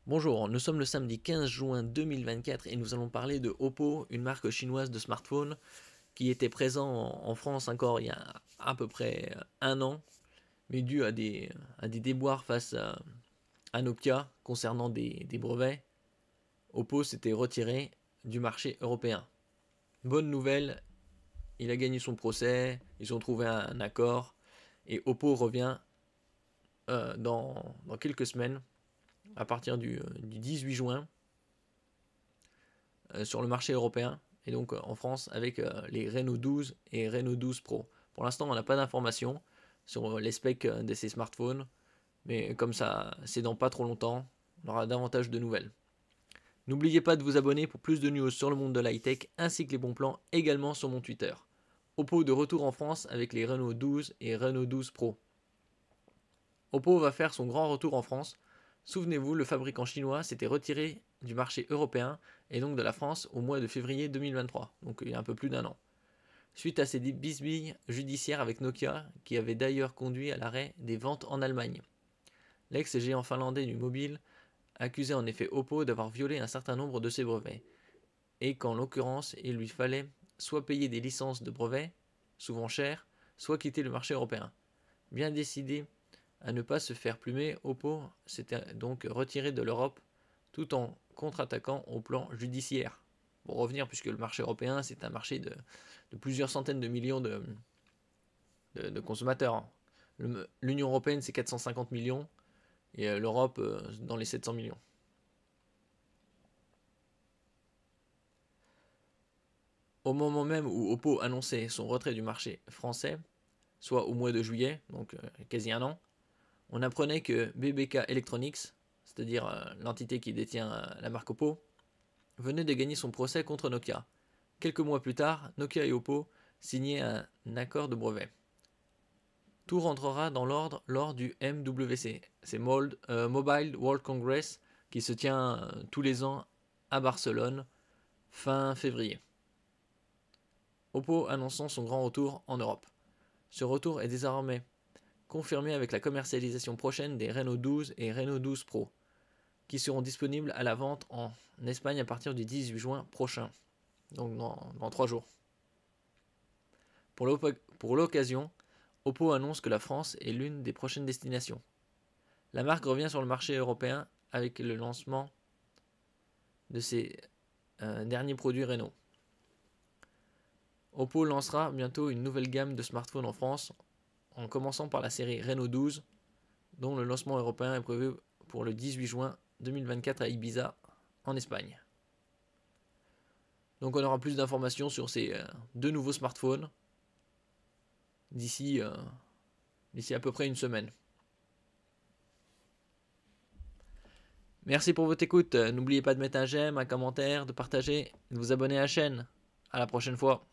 Bonjour, nous sommes le samedi 15 juin 2024 et nous allons parler de Oppo, une marque chinoise de smartphone qui était présent en France encore il y a à peu près un an, mais dû à des déboires face à Nokia concernant des brevets, Oppo s'était retiré du marché européen. Bonne nouvelle, il a gagné son procès, ils ont trouvé un accord et Oppo revient dans quelques semaines, à partir du 18 juin, sur le marché européen et donc en France avec les Reno 12 et Reno 12 Pro. Pour l'instant, on n'a pas d'informations sur les specs de ces smartphones, mais comme ça, c'est dans pas trop longtemps, on aura davantage de nouvelles. N'oubliez pas de vous abonner pour plus de news sur le monde de l'high-tech ainsi que les bons plans également sur mon Twitter. Oppo de retour en France avec les Reno 12 et Reno 12 Pro. Oppo va faire son grand retour en France. Souvenez-vous, le fabricant chinois s'était retiré du marché européen et donc de la France au mois de février 2023, donc il y a un peu plus d'un an. Suite à ces bisbilles judiciaires avec Nokia, qui avait d'ailleurs conduit à l'arrêt des ventes en Allemagne. L'ex-géant finlandais du mobile accusait en effet Oppo d'avoir violé un certain nombre de ses brevets, et qu'en l'occurrence il lui fallait soit payer des licences de brevets, souvent chères, soit quitter le marché européen. Bien décidé à ne pas se faire plumer, Oppo s'était donc retiré de l'Europe tout en contre-attaquant au plan judiciaire. Pour revenir, puisque le marché européen, c'est un marché de plusieurs centaines de millions de consommateurs. L'Union européenne, c'est 450 millions, et l'Europe, dans les 700 millions. Au moment même où Oppo annonçait son retrait du marché français, soit au mois de juillet, donc quasi un an, on apprenait que BBK Electronics, c'est-à-dire l'entité qui détient la marque Oppo, venait de gagner son procès contre Nokia. Quelques mois plus tard, Nokia et Oppo signaient un accord de brevet. Tout rentrera dans l'ordre lors du MWC, c'est Mobile World Congress, qui se tient tous les ans à Barcelone, fin février. Oppo annonçant son grand retour en Europe. Ce retour est désormais confirmé avec la commercialisation prochaine des Reno 12 et Reno 12 Pro, qui seront disponibles à la vente en Espagne à partir du 18 juin prochain, donc dans 3 jours. Pour l'occasion, Oppo annonce que la France est l'une des prochaines destinations. La marque revient sur le marché européen avec le lancement de ses derniers produits Reno. Oppo lancera bientôt une nouvelle gamme de smartphones en France, en commençant par la série Reno 12, dont le lancement européen est prévu pour le 18 juin 2024 à Ibiza, en Espagne. Donc on aura plus d'informations sur ces deux nouveaux smartphones d'ici à peu près une semaine. Merci pour votre écoute. N'oubliez pas de mettre un j'aime, un commentaire, de partager et de vous abonner à la chaîne. À la prochaine fois.